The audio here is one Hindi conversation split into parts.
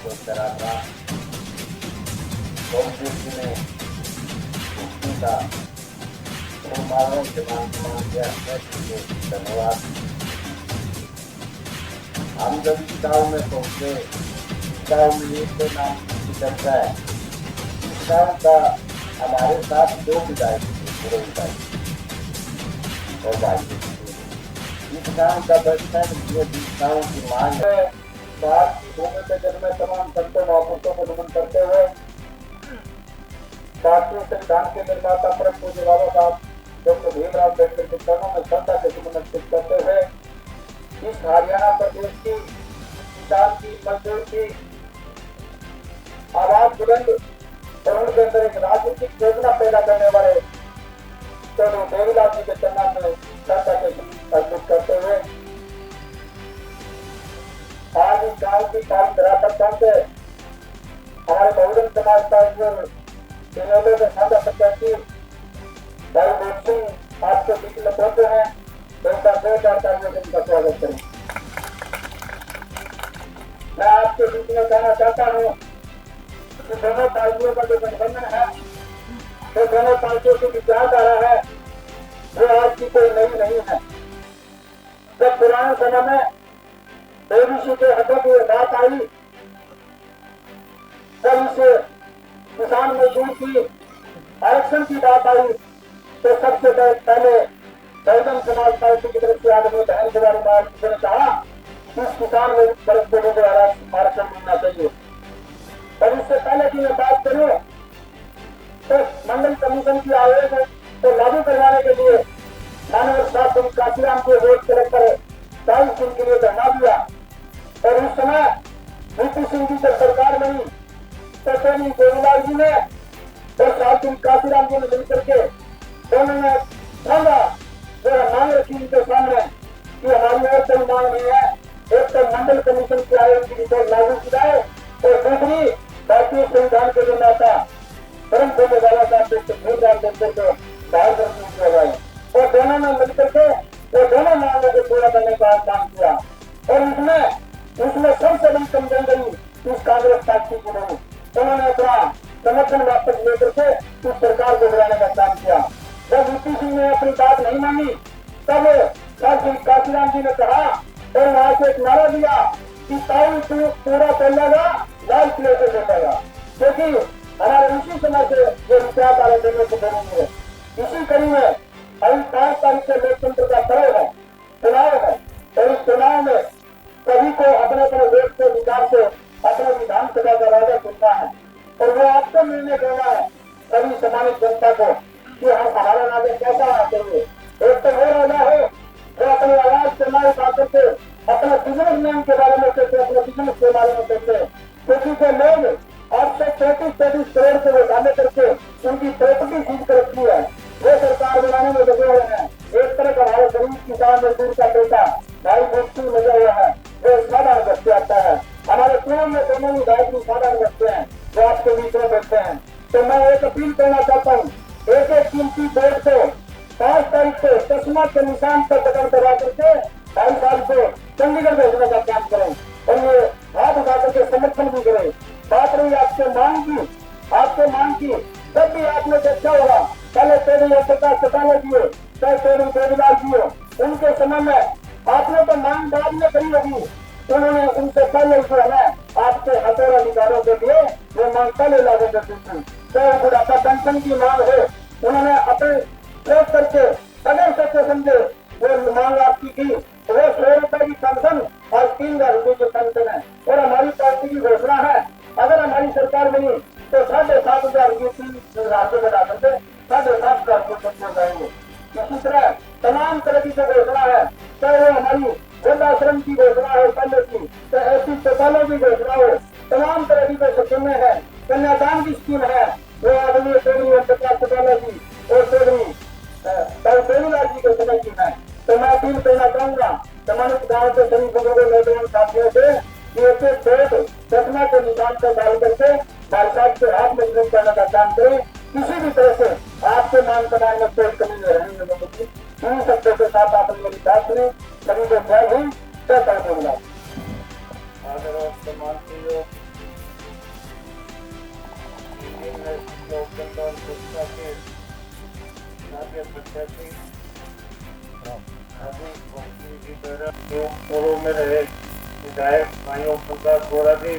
को करा था में का धन्यवाद। हम जब इस गाँव में पहुंचे, गाँव में एक दो नाम की चर्चा है। इस गाँव का हमारे साथ दो विधायक थे, पूरे विधायक और भाई। इस गाँव का दर्शन ये गाँव की मांग है। भारत की भूमि पे जब मैं तमाम संतों महापुरुषों को नमन करते हुए भारतीय संविधान के निर्माता परम पूज्य बाबा साहब डॉक्टर भीमराव अम्बेडकर के चरणों में श्रद्धा के सुमन अर्पित करते हुए इस हरियाणा प्रदेश की किसान की मजदूर की आवाज बुलंद और उनके अंदर एक राजनीतिक चेतना पैदा करने वाले चलो देवीलाल जी के चरणों में श्रद्धा के सुमन अर्पित करते हुए आज इस गाँव की काम धरातल पहुंचे हमारे बहुजन समाज पार्टी में साझा प्रत्याशी भाई भोज सिंह आपके बीच में पहुंचे हैं, तो उनका 2-4 कार्यों से उनका स्वागत करें। मैं आपके बीच में कहना चाहता हूँ कि दोनों पार्टियों का जो गठबंधन है, तो दोनों पार्टियों की विचारधारा है वो आज की कोई नई नहीं है। जब पुराने समय में ओबीसी के हकों की बात आई, तब इसे किसान मजदूर की आरक्षण की बात आई, तो सबसे पहले बहुजन समाज पार्टी की तरफ से आदमी बहन कुमारी बात ने कहा इस किसान वर्ग को आरक्षण मिलना चाहिए। और इससे पहले की मैं बात करूं तो मंडल कमीशन की आयोग को लागू करवाने के लिए मानव साहब काशीराम को वोट सेलेक्ट करे 40 दिन के लिए धरना दिया। और उस समय वीपी सिंह जी जब सरकार बनी तो देवीलाल जी ने और साथ ही काशीराम जी ने मिलकर के दोनों ने मांगा मांग रखी उनके सामने कि हमारी और कोई मांग नहीं है। एक तो मंडल कमीशन के आयोग की रिपोर्ट लागू की जाए और दूसरी भारतीय संविधान के निर्माता परम पूज्य बाबा साहब डॉक्टर भीमराव अम्बेडकर को बाहर किया जाए। और दोनों ने मिलकर के वो दोनों मांगों को पूरा करने का काम किया। और उसमें सबसे बड़ी कमजोरी इस कांग्रेस पार्टी की नहीं, उन्होंने अपना समर्थन वापस लेकर के उस सरकार को गिराने का काम किया। जब वीपी सिंह ने अपनी बात नहीं मानी तब काशीराम जी ने कहा और वहां से एक नारा दिया कि ताऊ तू पूरा चलेगा लाल किले से देखेगा, क्योंकि हमारे उसी समय से जो विचारधारा देने को जरूरी है। इसी कड़ी में अभी 5 तारीख से लोकतंत्र का पर्व है, चुनाव है। और इस चुनाव में सभी को अपने अपने वोट के विचार से अपने विधानसभा का राजा चुनना है और वो आपको निर्णय देना है सभी सम्मानित जनता को कि हम हमारा राजा कैसा होना चाहिए। एक तो वो राजा हो जो अपनी आवाज इस्तेमाल करके अपने बिजनेस मैन के बारे में कहते, अपने बिजनेस के बारे में कहते, क्योंकि जो लोग अब से 33 करोड़ से घोटाले करके उनकी प्रॉपर्टी सीज कर रखी है वो सरकार बनाने में लगे हुए हैं। एक तरह का हमारे गरीब किसान मजदूर का बेटा भाई भोज सिंह लगा हुआ है, वो साधारण बच्चे आता है। हमारे पूर्व में दोनों विधायक भी साधारण बच्चे हैं जो आपके बीच में बैठे हैं। तो मैं एक अपील करना चाहता हूँ, एक कीमती वोट को 5 तारीख को चश्मा के निशान पर बटन दबा करके 2.5 साल को चंडीगढ़ भेजने का काम करें और ये हाथ उठा करके समर्थन भी करें। बात रही आपके मांग की जब भी आपने देखा होगा पहले तेरी प्रकाश चौटाला जी हो चाहे तेरी देवीलाल जी हो, उनके समय में आपने तो मांग बाद में करी होगी, उन्होंने उनसे पहले जो है आपके हथौड़ अधिकारों के लिए वो मांग पहले लागू कर दी थी। चाहे बुढ़ापा पेंशन की मांग हो, उन्होंने अपने प्रयोग करके अगर सच्चे समझे वो मांग आपकी की वो 100 रुपए की पेंशन और 3,000 रुपए की पेंशन है। और हमारी पार्टी की घोषणा है अगर हमारी सरकार बनी तो 7,500 रुपये 3 राज्यों में डाल करके 7,500 रुपये हो जाएंगे। इसी तरह तमाम तरह की जो घोषणा है, चाहे वो हमारी वृद्धाश्रम की घोषणा हो पहले की, तो ऐसी चौपालों की घोषणा हो, तमाम तरह की जो स्कीमें हैं, कन्यादान की स्कीम है, वो आदरणीय चौधरी प्रकाश चौटाला जी और चौधरी देवीलाल जी के समय की है। तो मैं अपील करना चाहूंगा सम्मानित गाँव के सभी बुजुर्गों नौजवान साथियों से कि एक वोट चश्मा के निशान पर डाल करके भाई साहब के हाथ मजबूत करने का काम करें। किसी भी तरह से आपके मान सम्मान में कोई कमी नहीं रहने देंगे। इन शब्दों के साथ आपने मेरी बात सुनी, सभी को जय हिंद, जय देवीलाल। के प्रत्याशी पूर्व में रहे विधायक भाइयों प्रकाश गोरा जी,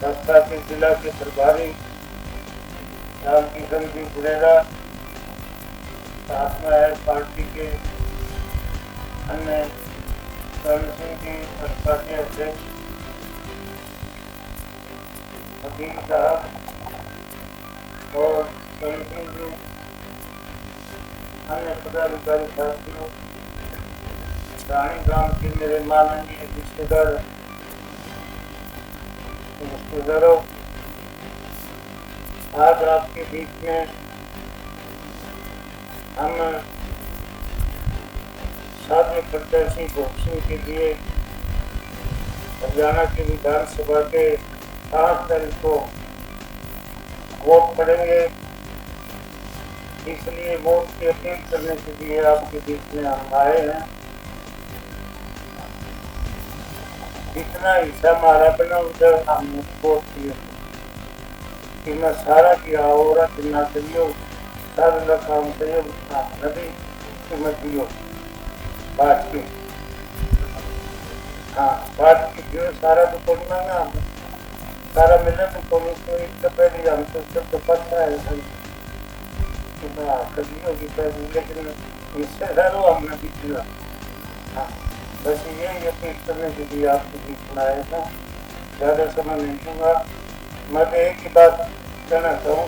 बस्ता के जिला के प्रभारी राम किशन जी गुरेरा, साथ में है पार्टी के अन्य करण सिंह जी राष्ट्रीय अध्यक्ष, वकील साहब और करण सिंह जी, अन्य पदाधिकारी साथियों, रानी ग्राम के मेरे माननीय रिश्तेदारों, आज आपके बीच में हम साध्य प्रत्याशी घोषणा के लिए हरियाणा की विधानसभा के 8 तारीख को वोट पड़ेंगे, इसलिए वोट की अपील करने के लिए आपके बीच में हम आए हैं। जितना हिस्सा हमारा बना उधर हमने वोट किए कि मैं सारा किया और कितना करियो सारा काम करियो नदी कीमत दियो बात की, हाँ बात की जो सारा तो करना ना सारा मिले तो कोई पहले हमको सब तो पता है लेकिन इससे ज़रूर हमने भी किया। हाँ बस ये अपील करने के लिए आपको भी सुनाया था, ज़्यादा समय नहीं दूंगा। मैं तो एक ही बात कहना चाहूँ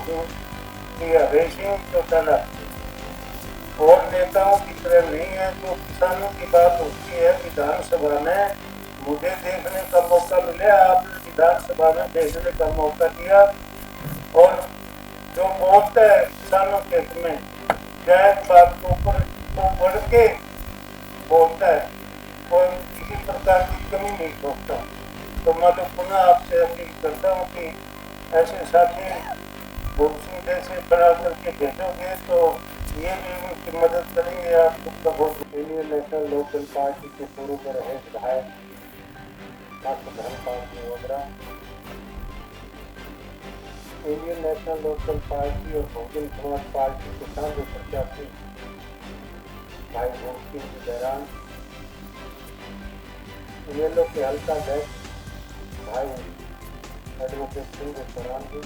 कि रेसिंग तो चला और नेताओं की तरह नहीं है, तो किसानों की बात होती है विधानसभा में, मुझे देखने का मौका मिले, आपने विधानसभा में देखने का मौका दिया और जो बोलता है किसानों के हित में जायज बात को ऊपर बढ़ के बोलता है, कोई किसी प्रकार की कमी नहीं सोचता। तो मैं तो पुनः आपसे अपील करता हूँ कि ऐसे साथी भूषण जैसे बना करके भेजोगे तो ये भी उनकी मदद करेंगे। आपको बहुत इंडियन नेशनल लोकल पार्टी के पूर्व में रहे विधायक धर्मपाल जी वगैरह, इंडियन नेशनल लोकल पार्टी और बहुजन समाज पार्टी के साथ प्रत्याशी भाई भूषण जी बैरान, इनेलो के हल्का अध्यक्ष भाई एडवोकेट सिंह बैरान जी,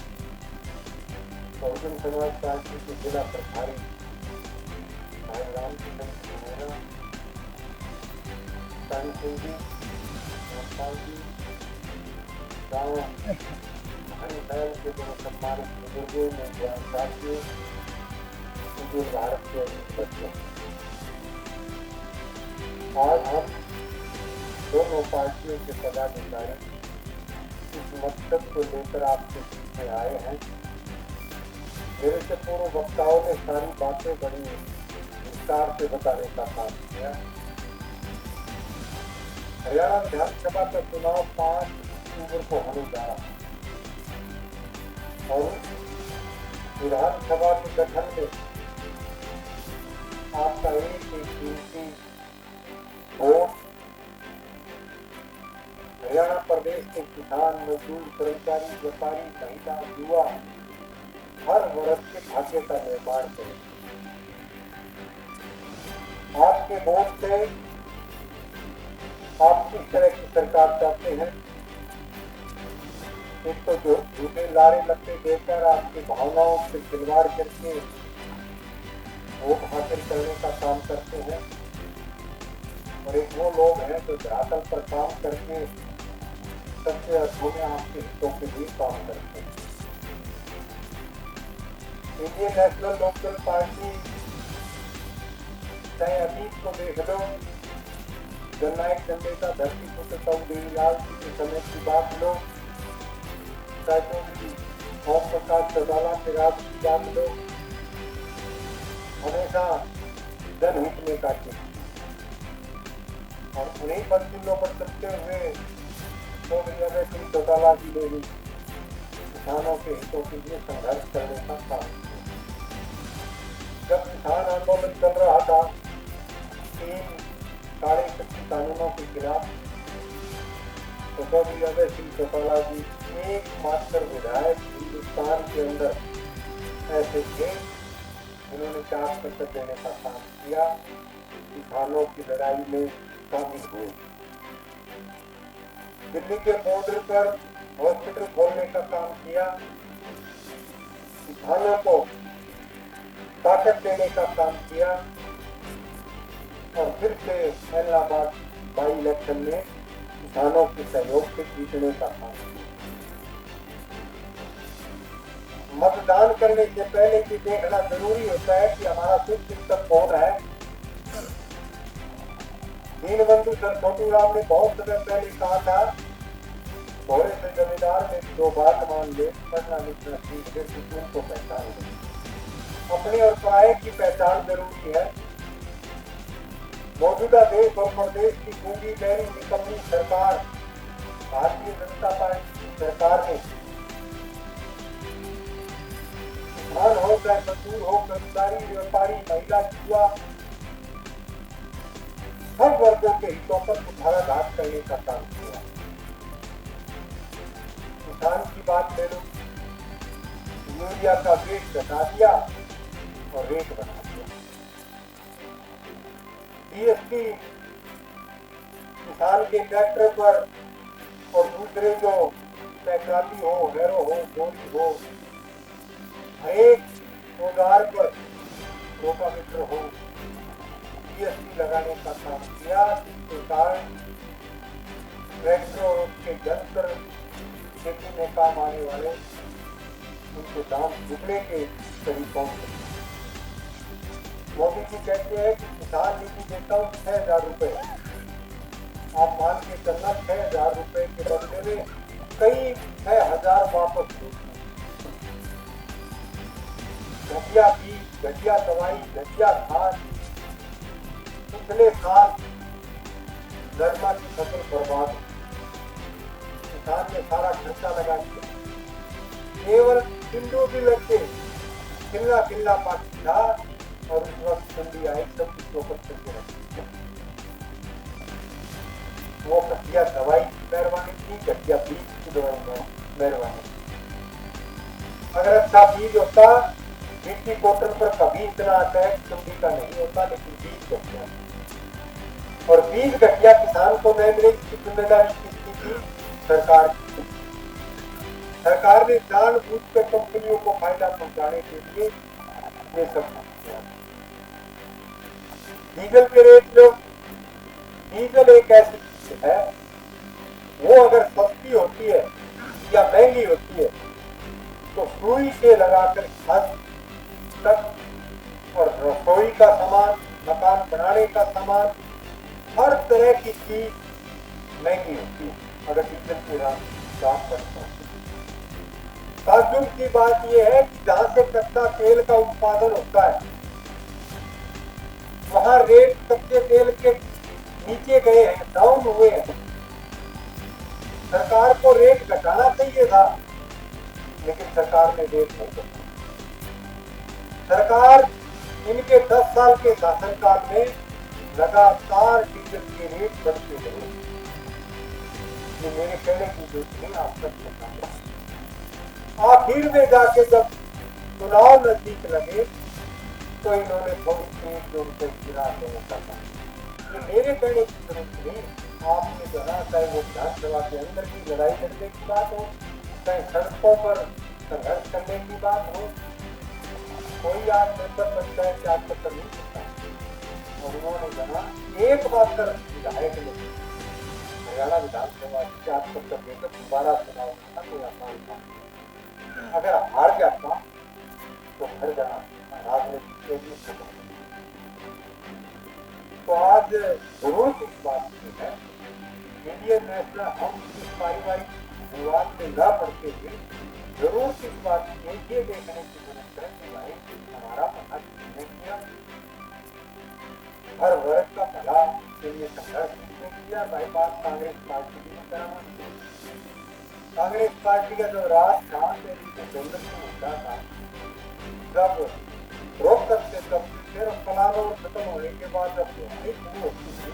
बहुजन समाज पार्टी के जिला प्रभारी भाई राम किशन जी मेहरा, करण सिंह जी, रामपाल जी, गाँव के दोनों सम्मानित बुजुर्गों में साथियों, मुझे भारत के बच्चों, आज हम दोनों पार्टियों के पदाधिकारी इस मकसद को लेकर आपके बीच में आए हैं। मेरे से पूर्व वक्ताओं ने सारी बातें बड़ी विस्तार से बताने का काम किया। हरियाणा विधानसभा का चुनाव 5 अक्टूबर को होने जा रहा है और विधानसभा के गठन में आपका एक कीमती वोट हरियाणा प्रदेश के किसान, मजदूर, कर्मचारी, व्यापारी, महिला, युवा हर वर्ग के भाग्य का निर्माण करें। आपके वोट से आप किस तरह की सरकार चाहते हैं? एक तो जो झूठे लारे लपटे देकर आपकी भावनाओं से खिलवाड़ करके वोट हासिल करने का काम करते हैं, और एक वो लोग हैं जो धरातल पर काम करके सबसे अधूरे आपके हितों के लिए काम करते हैं। इंडियन नेशनल लोकल पार्टी चाहे अतीत को देख लो, जननायक जननेता धरती पुत्र देवीलाल जी के समय की बात लो, ओम प्रकाश चौटाला के राज की बात लो, हमेशा जनहित में काटे और उन्हीं मंजिलों पर चलते हुए सिंह चौटाला जी ने भी किसानों के हितों के लिए संघर्ष करने का काम किया। जब किसान आंदोलन चल रहा था 3 साढ़े कृषि कानूनों के खिलाफ, तो सिंह चौटाला जी एकमात्र विधायक हिंदुस्तान के अंदर ऐसे थे, इन्होंने चाक पत्थर देने का काम किया, किसानों की लड़ाई में शामिल हुए। दिल्ली के बॉर्डर पर हॉस्पिटल खोलने का काम किया, किसानों को ताकत देने का काम किया और फिर से इलाहाबाद बाई इलेक्शन में किसानों के सहयोग से जीतने का काम किया। मतदान करने से पहले ये देखना जरूरी होता है कि हमारा सुख चिंतक कौन है। दीनबंधु सर छोटूराम ने बहुत समय पहले कहा था, घोड़े से जमींदार में 2 बात मान ले, पढ़ना लिखना सीख ले, सुकून को पहचान ले। अपने और पराये की पहचान जरूरी है। मौजूदा देश और प्रदेश की पूंजी गहरी निकम्मी सरकार भारतीय जनता पार्टी सरकार ने किसान हो चाहे मजदूर हो, कर्मचारी, व्यापारी, महिला, युवा, सब वर्गों के हितों पर कुठाराघात करने का काम किया। किसान की बात ले लो, यूरिया का वेट घटा दिया और रेट बढ़ा दिया। जीएसटी किसान के ट्रैक्टर पर और दूसरे जो पैकाती हो, हैरो हो, गोली हो, हरेक औजार पर रोटावेटर हो, जीएसटी लगाने का काम किया, जिसके कारण ट्रैक्टर और उसके यंत्र खेती में काम आने वाले उनके दाम दुगने के करीब पहुंचे। मोदी जी कहते हैं कि किसान नीति देता हूँ 6,000 रुपए, आप मान के चलना 6,000 रुपए के बदले में कई 6,000 वापस दो। घटिया बीज, घटिया दवाई, घटिया खाद, पिछले साल नरमा की फसल बर्बाद, किसान ने सारा खर्चा लगा दिया, केवल किलो भी लगते किल्ला किल्ला पाती था और उस वक्त ठंडी आई, सब कुछ ऊपर चलते रहे। वो घटिया दवाई की मेहरबानी थी, घटिया बीज की दवाई मेहरबानी। अगर अच्छा बीज होता, मिट्टी कॉटन पर कभी इतना अटैक ठंडी का नहीं होता, लेकिन बीज घटिया और बीज घटिया किसान को नहीं मिले, इसकी जिम्मेदारी किसकी थी? सरकार की। सरकार ने जानबूझ कर कंपनियों को फायदा पहुंचाने के लिए ये सब किया। डीजल के रेट लो, डीजल एक ऐसी चीज है, वो अगर सस्ती होती है या महंगी होती है तो सुई से लगाकर छत तक और रसोई का सामान, मकान बनाने का सामान, हर तरह की चीज महंगी होती है अगर डीजल के दाम बढ़ता है। ताज्जुब की बात यह है कि जहां से कच्चा तेल का उत्पादन होता है वहां रेट कच्चे तेल के नीचे गए हैं, डाउन हुए हैं। सरकार को रेट घटाना चाहिए था, लेकिन सरकार ने रेट नहीं घटाया। सरकार इनके 10 साल के शासनकाल में लगातार डीजल के रेट बढ़ते गए। ये मेरे कहने की जरूरत नहीं, आप सब बताएं। आखिर में जाके जब चुनाव नजदीक लगे तो इन्होंने थोड़ी तेज जो रुपए गिरा देने का था। ये मेरे कहने की जरूरत नहीं, आपने जाना, चाहे वो विधानसभा के अंदर की लड़ाई लड़ने की बात हो, चाहे सड़कों पर संघर्ष करने की बात हो, कोई आज मेंबर पंचायत के आज तक नहीं सकता। और उन्होंने जाना एक बात कर विधायक ने हरियाणा विधानसभा की आज तक लेकर दोबारा चुनाव करना कोई आसान था। अगर हार जाता तो घर जाना राजनीति के लिए। तो आज जरूरत इस बात की है, इंडियन नेशनल हम इस पारिवारिक विवाद में न पड़ते हुए जरूरत इस बात की है, ये देखने की जरूरत है कि भाई हमारा पता किसने किया, हर वर्ग का भला के लिए संघर्ष किसने किया। भाई बात कांग्रेस पार्टी की नहीं कराना। कांग्रेस पार्टी का जो राज था, केंद्र में होता था, जब रोक करते तब फिर कलारों खत्म होने के बाद जब नहीं शुरू होती थी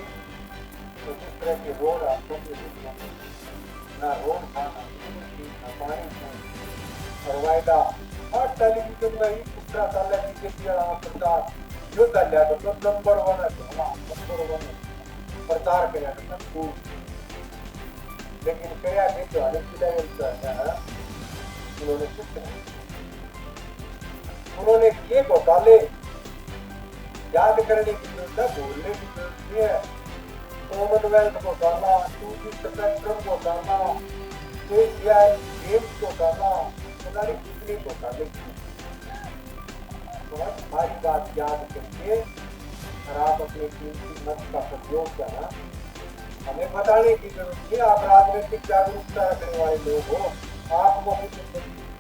तो जिस तरह के रोड आपको ना रोड था, ना पानी था, और वायदा हाँ टेलीविजन में ही दूसरा साल बीजेपी वाला प्रचार जो कर लिया तो नंबर वन है नंबर वन प्रचार किया था खूब, लेकिन क्या देखो हालत लेवल का है उन्होंने कुछ नहीं, उन्होंने किए घोटाले याद करने की जरूरत है, बोलने की जरूरत नहीं है। कॉमनवेल्थ घोटाला, 2G स्पेक्ट्रम घोटाला, एशियाई गेम्स घोटाला, पता नहीं कितने घोटाले किए। तो हमारी बात याद करके और आप अपने कीमती मत का प्रयोग करना, हमें बताने की जरूरत नहीं। आप राजनीतिक जागरूकता रखने वाले लोग हो, आपको कुछ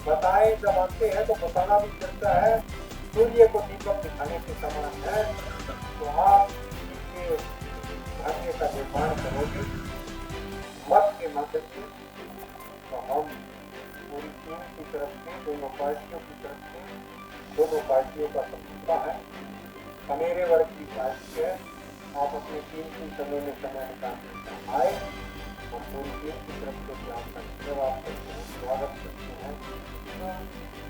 बताएं जब आते हैं तो बताना भी पड़ता है। सूर्य को दीपक दिखाने के समान है, तो आप इसके भाग्य का निर्माण करोगे मत के माध्यम से, तो हम पूरी टीम की तरफ से, दोनों पार्टियों की तरफ से, दोनों पार्टियों का समझौता है, मेरे वर्ग की पार्टी है, आप अपने कीमती समय में समय निकाल आए और पूरी टीम की तरफ से भी आपका धन्यवाद करते हैं, स्वागत करते हैं।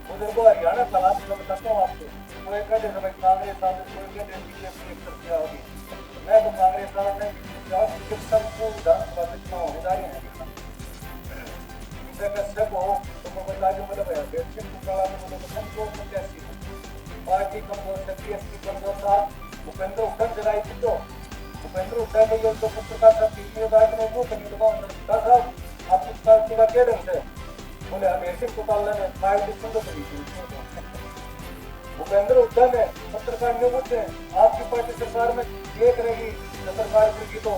मुझे को हरियाणा सलाह में बताता हूँ आपको, कोई कहते समय कांग्रेस आ गई, कोई कहते बीजेपी एक तरफ से आ गई, मैं तो कांग्रेस आ नहीं, सबको विधानसभा में चुनाव होने जा रहे हैं हो तो मैं बता दूं, मतलब पार्टी कमजोर है, पीएसपी कमजोर था, भूपेंद्र उद्धव जलाई थी, तो भूपेंद्र उद्धव ने तो पत्रकार साहब टीवी में वो कहीं साहब आप इस पार्टी का क्या ढंग से बोले, हम ऐसे घोटाला में फाइल डिस्कशन तो करी थी। भूपेंद्र उद्धव ने पत्रकार ने पूछे आपकी पार्टी सरकार में ये करेगी, सरकार करेगी, तो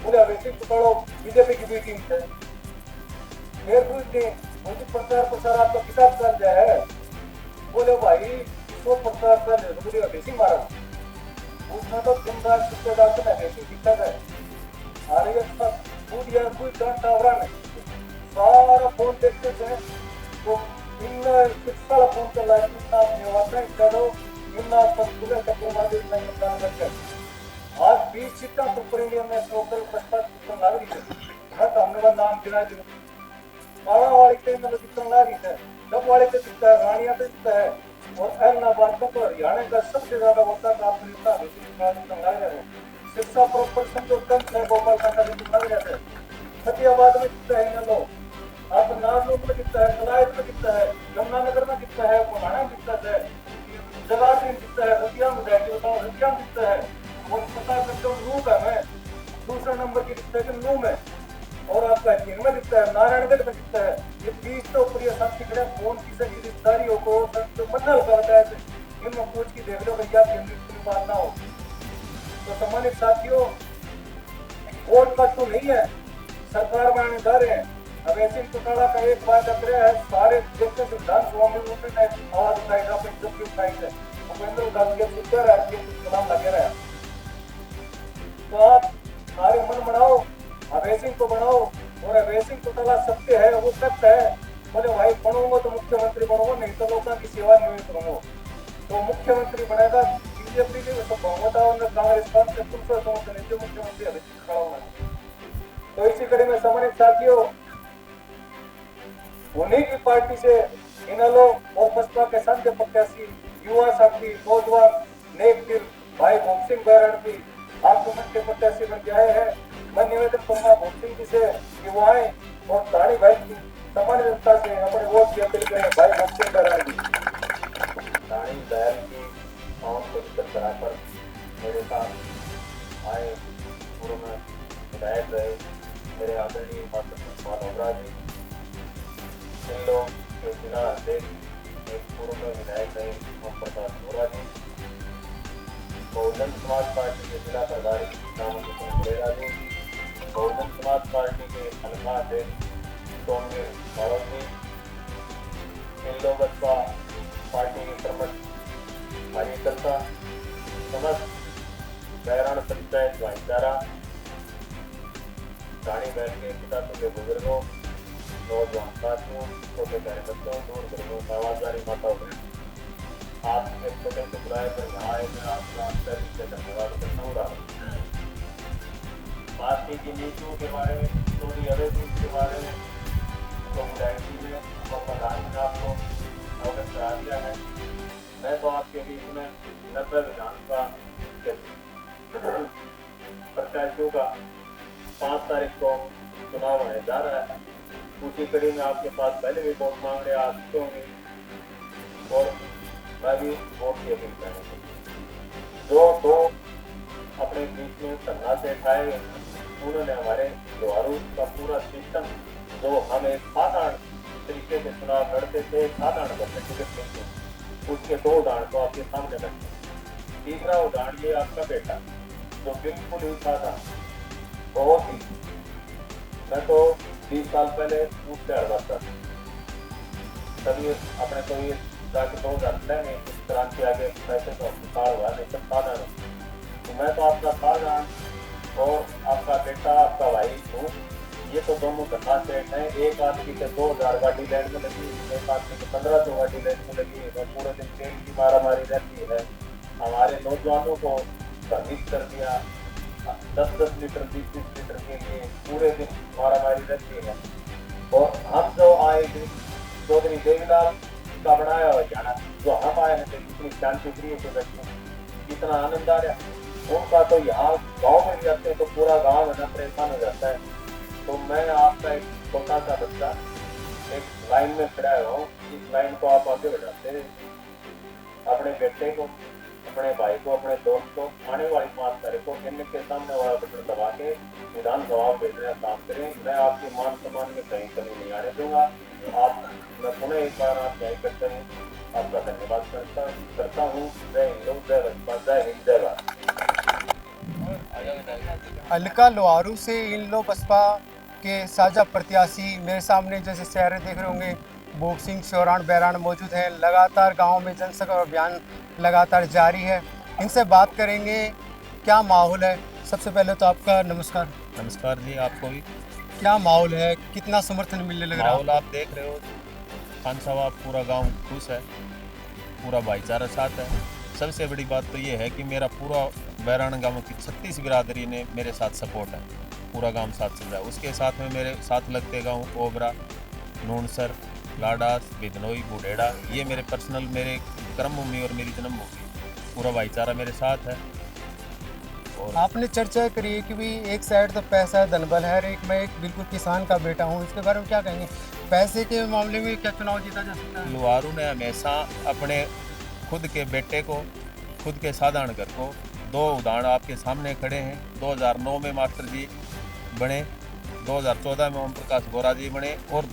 बोले अब ऐसे घोटाला बीजेपी की भी टीम है, फिर पूछते मुझे प्रचार आपका किताब चल जाए, बोले भाई इसको प्रचार कर तो मुझे अभेसी मारा, उसने तो दिन रात कितने डालते मैं अभेसी दिखता है, अरे सब फूड यार कोई डांट टावरा नहीं, सारा फोन देखते थे, तो इन कितना फोन चल रहा है, कितना निवासा करो, इतना संतुलन तक माध्यम में निकाल करके, आज 20 सीटा सुपर इंडियन में लोकल प्रस्ताव लग रही है, मैं तो हमने नाम गिना दूं, माला वाले के मतलब कितना लग रही है, जब वाले के दिखता है, रानिया पे दिखता है, और एलनाबाद का तो हरियाणा का सबसे ज्यादा वोटा प्राप्त नेता है, शिक्षा प्रोपोर्शन जो कम है भोपाल का लग जाता है, फतेहाबाद में दिखता है इन लोग, आप नागलोक में दिखता है, कलायत में दिखता है, यमुनानगर में दिखता है, कोहाना में दिखता है, जगाधरी में दिखता है, हथिया में बताओ हथिया में दिखता है, और पता करते हो नू का है, दूसरा नंबर की दिखता है नू में, और आपका चीन में दिखता है, नारायणगढ़ में दिखता है, ये 20 तो प्रिय साथी खड़े फोन की से गिरफ्तारियों को तो मन्नल का बताया इनमें पूछ की देख लो भैया केंद्रीय बात ना हो। तो सम्मानित साथियों, वोट का तो नहीं है, सरकार बनाने जा रहे हैं, अब ऐसे घोटाला का एक बात अगर है, सारे देखते विधानसभा में उन्होंने आवाज उठाएगा, अपनी जब उठाई है भूपेंद्र उद्धव के उत्तर राज्य के चुनाव लगे रहे, तो आप सारे मन बनाओ, अवैसिंग को बनाओ, और अवैसिंग घोटाला सत्य है, वो सत्य है, बोले भाई बनूंगा तो मुख्यमंत्री बनूंगा, नहीं तो लोगों की सेवा नहीं करूंगा, तो मुख्यमंत्री बनेगा बीजेपी के तो बहुमत और कांग्रेस पास से कुछ समझते नहीं, जो मुख्यमंत्री अभिजीत खड़ा होगा। तो इसी कड़ी में सम्मानित साथियों, उन्हीं की पार्टी से इन लोग और बसपा के संघ प्रत्याशी युवा साथी नौजवान नेक दिल भाई भोग सिंह बैरण भी आपको मुख्य प्रत्याशी बन के आए हैं। मैं निवेदन करूंगा भोग सिंह जी से कि वो आए और दाढ़ी भाई की सामान्य जनता से अपने वोट की अपील करें। भाई भोग सिंह बैरण जी दाढ़ी बैल की और पवित्र कराकर मेरे साथ आए, पूर्व में विधायक रहे मेरे आदरणीय माता जी, इन लोग के जिला अध्यक्ष एक पूर्व में विधायक रहे ओम प्रकाश बोरा जी, बहुजन समाज पार्टी के जिला प्रभारी रामकृष्ण गुरेरा जी, बहुजन समाज पार्टी के हल्का अध्यक्ष सोमवीर बारोट जी, इन लोग बसपा पार्टी के प्रमुख कार्यकर्ता, समस्त बैरण पंचायत भाईचारा, गाड़ी बैठ के पिता तुल्य बुजुर्गों, नौजवान साथियों, छोटे कार्यकर्ताओं, दूर बुजुर्गों, आवाजदारी माताओं, आपके छोटे से बुलाए पर यहाँ आए, मैं आपका अंतरिक्ष से धन्यवाद करता हूँ। पार्टी की नीतियों के बारे में, चोरी अवैध के बारे में, तो विधायक जी ने प्रधान आपको क्योंकि इसमें 90 विधानसभा के प्रत्याशियों का 5 तारीख को चुनाव होने जा रहा है। उसी कड़ी में आपके पास पहले भी वोट मांग रहे आ चुके होंगे और मैं भी वोट की अपील करेंगे। जो दो अपने बीच में धरना से उठाए उन्होंने हमारे लोहारू का पूरा सिस्टम, जो हम एक साधारण तरीके से चुनाव लड़ते थे, साधारण बच्चे टिकट लेते, उसके 2 उदाहरण को आपके सामने रखते। तीसरा उदाहरण ये आपका बेटा जो बिल्कुल ही साधा, बहुत ही, मैं तो 20 साल पहले उससे हड़बड़ता था, तभी अपने को ये जाके 2006 में इस क्रांति आगे पैसे का अस्पताल हुआ, नहीं सब साधारण। तो मैं तो आपका साधारण और आपका बेटा आपका भाई हूँ। ये तो दोनों घटना से हैं। एक आदमी के 2000 गाड़ी लैंड में लगी, एक आदमी के 1500 गाड़ी लैंड में लगी है। पूरे दिन तेल की मारामारी रहती है। हमारे नौजवानों को भ्रमित कर दिया, 10-10 लीटर 20-20 लीटर के लिए पूरे दिन मारामारी रहती है। और हम जो आए थे चौधरी देवीलाल का बनाया हुआ जाना, जो हम आए हैं इतनी शांति प्रिय से बैठे, इतना आनंद आ रहा। उनका तो यहाँ गाँव में भी जाते हैं तो पूरा गाँव है ना परेशान हो जाता है। तो मैं आपका एक छोटा सा बच्चा एक लाइन में खड़ा हुआ हूँ, इस लाइन को आप आगे बढ़ाते हैं, अपने बेटे को, अपने भाई को, अपने दोस्त को आने वाली 5 तारीख को क्लिनिक के सामने वाला बटन दबा के विधानसभा में भेजने का काम करें। मैं आपके मान सम्मान में कहीं कमी नहीं आने दूंगा। आप, मैं पुनः एक बार आप न्याय करते हैं, आपका धन्यवाद करता हूँ। जय हिंद, जय भाजपा, जय हिंद, जय भारत। हल्का लोहारू से इन लो बसपा के साझा प्रत्याशी मेरे सामने जैसे चेहरे देख रहे होंगे, भूप सिंह चौरान बैरान मौजूद हैं। लगातार गांव में जनसंपर्क अभियान लगातार जारी है। इनसे बात करेंगे क्या माहौल है। सबसे पहले तो आपका नमस्कार। नमस्कार जी, आपको भी। क्या माहौल है, कितना समर्थन मिलने लग रहा है? माहौल आप देख रहे हो, खान साहब पूरा गांव खुश है, पूरा भाईचारा साथ है। सबसे बड़ी बात तो ये है कि मेरा पूरा बैरान गांव की 36 बिरादरी ने मेरे साथ सपोर्ट है, पूरा गांव साथ चल रहा है। उसके साथ में मेरे साथ लगते गांव ओबरा, नूनसर, लाडास, बिदनोई, बुढ़ेड़ा, ये मेरे पर्सनल, मेरे कर्मभूमि और मेरी जन्मभूमि, पूरा भाईचारा मेरे साथ है। और आपने चर्चा करी है कि भी एक साइड तो पैसा है, धनबल है, एक मैं एक बिल्कुल किसान का बेटा हूँ, इसके बारे में क्या कहेंगे? पैसे के मामले में क्या चुनाव जीता जा सकता है? लोहारू ने हमेशा अपने खुद के बेटे को, खुद के साधारण घर को, 2 उदाहरण आपके सामने खड़े हैं। 2009 में मास्टर जी बने, 2014 में ओम प्रकाश गोरा जी बने, और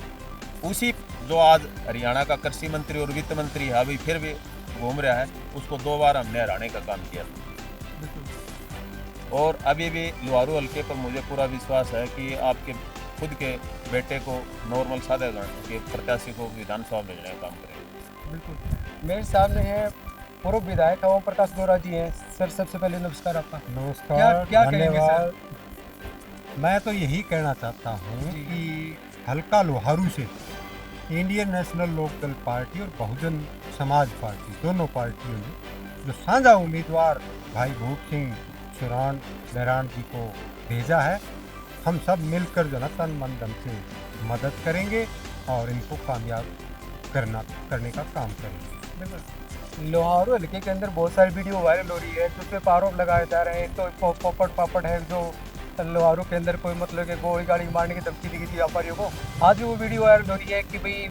उसी जो आज हरियाणा का कृषि मंत्री और वित्त मंत्री है, अभी फिर भी घूम रहा है, उसको 2 बार हमने हराने का काम किया था। और अभी भी लोहारू हल्के पर मुझे पूरा विश्वास है कि आपके खुद के बेटे को नॉर्मल साधारण के प्रत्याशी को विधानसभा भेजने का काम करेंगे। बिल्कुल। मेरे सामने है पूर्व विधायक ओम प्रकाश गोरा जी हैं। सर, सबसे पहले नमस्कार आपका। नमस्कार, क्या कहेंगे सर? मैं तो यही कहना चाहता हूँ कि हल्का लोहारू से इंडियन नेशनल लोकदल पार्टी और बहुजन समाज पार्टी, दोनों पार्टियों ने जो साझा उम्मीदवार भाई भूप सिंह चौरान बैरान जी को भेजा है, हम सब मिलकर जो तन मन धन से मदद करेंगे और इनको कामयाब करने का काम करेंगे। लोहारू हल्के के अंदर बहुत सारी वीडियो वायरल हो रही है जिस पे आरोप लगाए जा रहे हैं। तो पोपट पापड़ है जो लोहारू के अंदर कोई मतलब कि गोली गाड़ी मारने की धमकी दी गई थी व्यापारियों को। आज भी वो वीडियो वायरल हो रही है कि भाई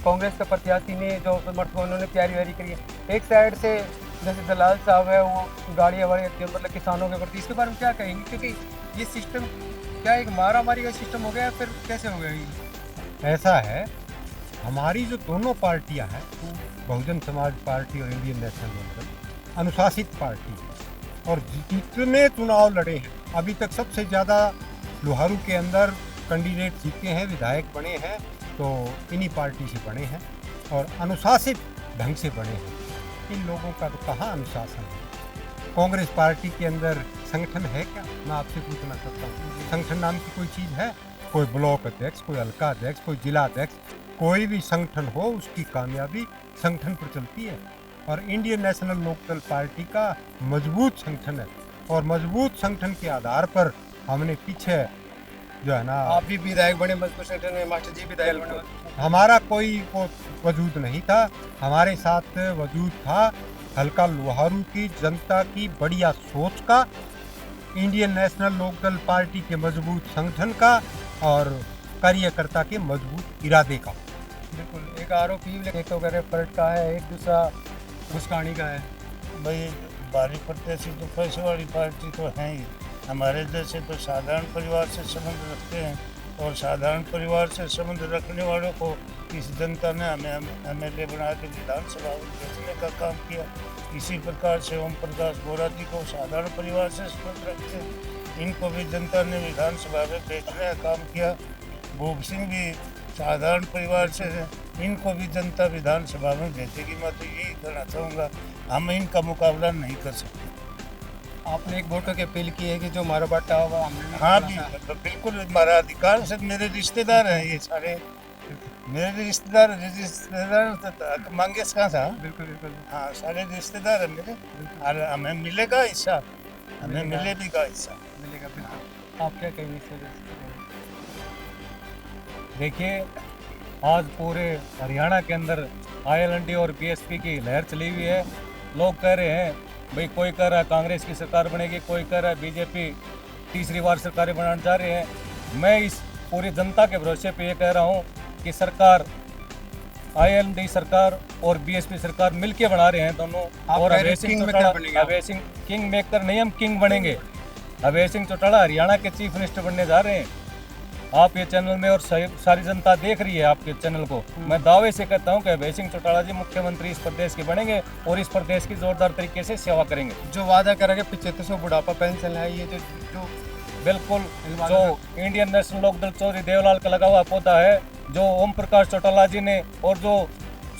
कांग्रेस के प्रत्याशी ने जो समर्थकों उन्होंने तैयारी वारी करी है। एक साइड से जैसे दलाल साहब है वो गाड़ियाँ वाड़ी मतलब किसानों के प्रति, इसके बारे में क्या कहेंगे? क्योंकि ये सिस्टम क्या एक मारामारी का सिस्टम हो गया, फिर कैसे हो गया ये? ऐसा है, हमारी जो दोनों पार्टियां हैं, बहुजन समाज पार्टी और इंडियन नेशनल लोकदल, अनुशासित पार्टी है और जितने चुनाव लड़े हैं अभी तक सबसे ज़्यादा लोहारू के अंदर कैंडिडेट जीते हैं, विधायक बने हैं तो इन्हीं पार्टी से बने हैं और अनुशासित ढंग से बने हैं। इन लोगों का तो कहाँ अनुशासन है? कांग्रेस पार्टी के अंदर संगठन है क्या? मैं आपसे पूछना चाहता हूँ, संगठन नाम की कोई चीज़ है? कोई ब्लॉक अध्यक्ष, कोई हल्का अध्यक्ष, कोई जिला अध्यक्ष, कोई भी संगठन हो उसकी कामयाबी संगठन पर चलती है। और इंडियन नेशनल लोकदल पार्टी का मजबूत संगठन है और मजबूत संगठन के आधार पर हमने पीछे जो है ना, आप भी विधायक बने मजदूर संगठन में, मास्टर जी विधायक बने। हमारा कोई वजूद नहीं था, हमारे साथ वजूद था हल्का लोहारू की जनता की बढ़िया सोच का, इंडियन नेशनल लोकदल पार्टी के मजबूत संगठन का और कार्यकर्ता के मजबूत इरादे का। बिल्कुल, एक आरोपी एक तो करे पलट का है, एक दूसरा घुसकानी का है। भाई भारी प्रत्याशी तो पैसे वाली पार्टी तो है ही, हमारे जैसे तो साधारण परिवार से संबंध रखते हैं और साधारण परिवार से संबंध रखने वालों को इस जनता ने हमें एमएलए बना के विधानसभा में भेजने का काम किया। इसी प्रकार से ओम प्रकाश बोरा जी को साधारण परिवार से संबंध रखते हैं, इनको भी जनता ने विधानसभा में भेजने का काम किया। भूप सिंह भी साधारण परिवार से हैं, इनको भी जनता विधानसभा में भेजेगी। मैं तो यही कहना चाहूँगा, हम इनका मुकाबला नहीं कर सकते। आपने एक वोटर की अपील की है कि जो मारा बाटा होगा हमने। हाँ भी, बिल्कुल हमारा अधिकार से, मेरे रिश्तेदार हैं ये सारे, मेरे रिश्तेदार मांगे कहाँ था। बिल्कुल बिल्कुल, हाँ सारे रिश्तेदार हैं मेरे, और हमें मिलेगा हिस्सा, हमें मिलेगा हिस्सा। मिलेगा। बिल्कुल, आप क्या कहेंगे इस वजह से? देखिए, आज पूरे हरियाणा के अंदर आईएलएनडी और बीएसपी की लहर चली हुई है। लोग कह रहे हैं भाई, कोई कह रहा है कांग्रेस की सरकार बनेगी, कोई कह रहा है बीजेपी तीसरी बार सरकारें बनाने जा रहे हैं। मैं इस पूरी जनता के भरोसे पे ये कह रहा हूँ कि सरकार, आईएलएनडी सरकार और बीएसपी सरकार मिलके बना रहे हैं दोनों। और अभय सिंह किंग मेकर नहीं, हम किंग बनेंगे। अभय सिंह चौटाला हरियाणा के चीफ मिनिस्टर बनने जा रहे हैं। आप ये चैनल में और सारी जनता देख रही है आपके चैनल को। मैं दावे से कहता हूं कि अभय सिंह चौटाला जी मुख्यमंत्री इस प्रदेश के बनेंगे और इस प्रदेश की जोरदार तरीके से सेवा करेंगे। जो वादा करेंगे 7500 बुढ़ापा पेंशन है, ये जो बिल्कुल, जो इंडियन नेशनल लोकदल चौधरी देवलाल का लगा हुआ पौधा है, जो ओम प्रकाश चौटाला जी ने और जो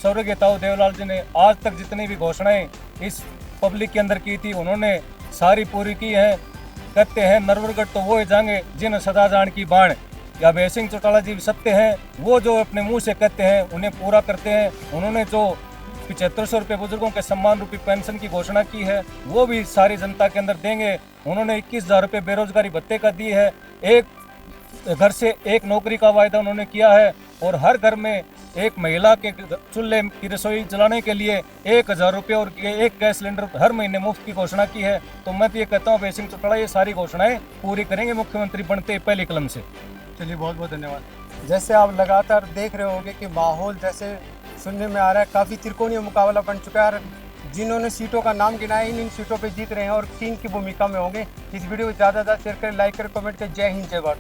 स्वर्गीय ताऊ देवलाल जी ने आज तक जितनी भी घोषणाएं इस पब्लिक के अंदर की थी, उन्होंने सारी पूरी की हैं। कहते हैं नरवरगढ़ तो वो जाएंगे जिन सदा जान की बाण। या अभय सिंह चौटाला जी सत्य हैं, वो जो अपने मुंह से कहते हैं उन्हें पूरा करते हैं। उन्होंने जो 7500 रुपये बुजुर्गों के सम्मान रूपी पेंशन की घोषणा की है, वो भी सारी जनता के अंदर देंगे। उन्होंने 21,000 रुपये बेरोजगारी भत्ते का दी है। एक घर से एक नौकरी का वायदा उन्होंने किया है और हर घर में एक महिला के चूल्हे की रसोई चलाने के लिए 1,000 रुपये और एक गैस सिलेंडर हर महीने मुफ्त की घोषणा की है। तो मैं तो ये कहता हूँ अभय सिंह चौटाला ये सारी घोषणाएं पूरी करेंगे मुख्यमंत्री बनते पहले कलम से। चलिए, बहुत बहुत धन्यवाद। जैसे आप लगातार देख रहे होंगे कि माहौल जैसे सुनने में आ रहा है, काफ़ी त्रिकोणीय मुकाबला बन चुका है और जिन्होंने सीटों का नाम गिनाया इन सीटों पे जीत रहे हैं और किंग की भूमिका में होंगे। इस वीडियो को ज़्यादा से ज़्यादा शेयर करें, लाइक करें, कमेंट करें। जय हिंद, जय भारत।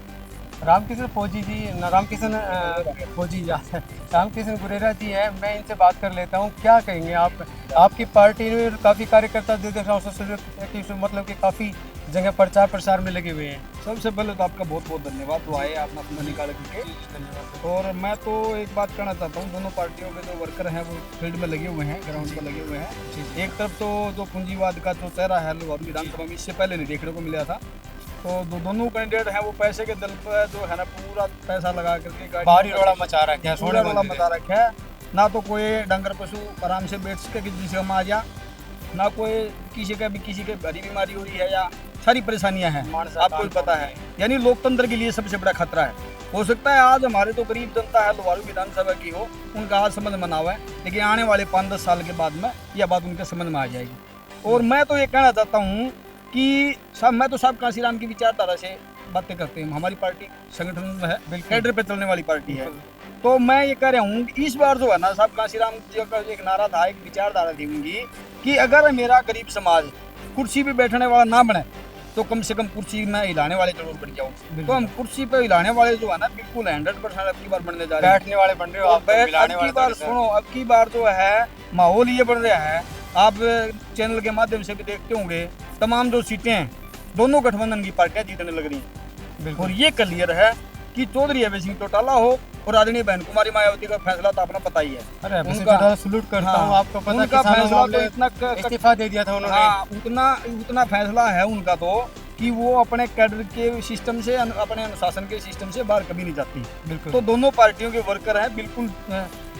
रामकिशन गुरेरा जी हैं, मैं इनसे बात कर लेता हूँ। क्या कहेंगे आप? आपकी पार्टी में काफ़ी कार्यकर्ता मतलब कि काफ़ी जगह प्रचार प्रसार में लगे हुए हैं। सबसे पहले तो आपका बहुत बहुत धन्यवाद, तो आए आपने अपना निकाल करके। और मैं तो एक बात कहना चाहता हूँ, दोनों पार्टियों के जो वर्कर हैं वो फील्ड में लगे हुए हैं, ग्राउंड पर लगे हुए हैं। एक तरफ तो जो पूंजीवाद का जो चेहरा है लोहारू विधानसभा में इससे पहले नहीं देखने को मिला था, तो दोनों कैंडिडेट हैं वो पैसे के दल पर जो है ना पूरा पैसा लगा करके भारी रोड़ा मचा रखा है, पूरा रोड़ा मचा रखा है। ना तो कोई डंगर पशु आराम से बैठ सके कि जिसे हम आ जा, ना कोई किसी के बड़ी बीमारी हो रही है या सारी परेशानियां हैं, आपको भी पता है। यानी लोकतंत्र के लिए सबसे बड़ा खतरा है। हो सकता है आज हमारे तो गरीब जनता है लोहारू विधानसभा की हो, उनका आज समझ में ना हुआ है, लेकिन आने वाले 5-10 साल के बाद में यह बात उनके समझ में आ जाएगी। और मैं तो ये कहना चाहता हूँ कि मैं तो साहब कांसीराम की विचारधारा से बातें करते हैं। हमारी पार्टी संगठन में है, कैडर पे चलने वाली पार्टी है। तो मैं ये कह रहा हूँ इस बार जो है ना साहब कांसीराम जी का एक नारा था, एक विचारधारा थी उनकी कि अगर मेरा गरीब समाज कुर्सी पे बैठने वाला ना बने तो कम से कम कुर्सी में हिलाने वाले जरूर बन जाओ। तो हम कुर्सी पे हिलाने वाले जो है ना बिल्कुल 100% अब की बार बनने जा रहे हैं। बैठने वाले बन रहे हो आप, अब की बार सुनो, अब की बार जो है माहौल ये बन रहा है, आप चैनल के माध्यम से भी देखते होंगे, तमाम जो सीटें हैं दोनों गठबंधन की पार्टियां जीतने लग रही हैं। और ये क्लियर है कि चौधरी अभय सिंह चौटाला हो और आदरणीय बहन कुमारी मायावती का फैसला तो अपना पता ही है। अरे उनका सलूट करता हूं, आपको पता फैसला तो इतना इस्तीफा दे दिया था उन्होंने। हाँ, उतना फैसला है उनका तो कि वो अपने कैडर के सिस्टम से अपने अनुशासन के सिस्टम से बाहर कभी नहीं जाती। बिल्कुल। तो दोनों पार्टियों के वर्कर हैं बिल्कुल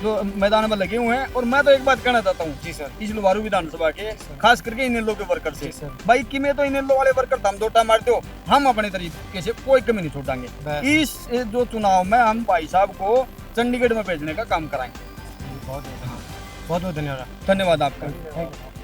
जो मैदान में लगे हुए हैं। और मैं तो एक बात कहना चाहता हूँ जी सर। इस लोहारू विधानसभा के खास करके इनेलो के वर्कर से, जी सर। भाई कि मैं तो इनेलो वाले वर्कर दम दोटा मारते हो, हम अपने तरीके से कोई कमी नहीं बस। छोड़ांगे। इस जो चुनाव में हम भाई साहब को चंडीगढ़ में भेजने का काम कराएंगे। बहुत बहुत धन्यवाद। धन्यवाद आपका। Thank you.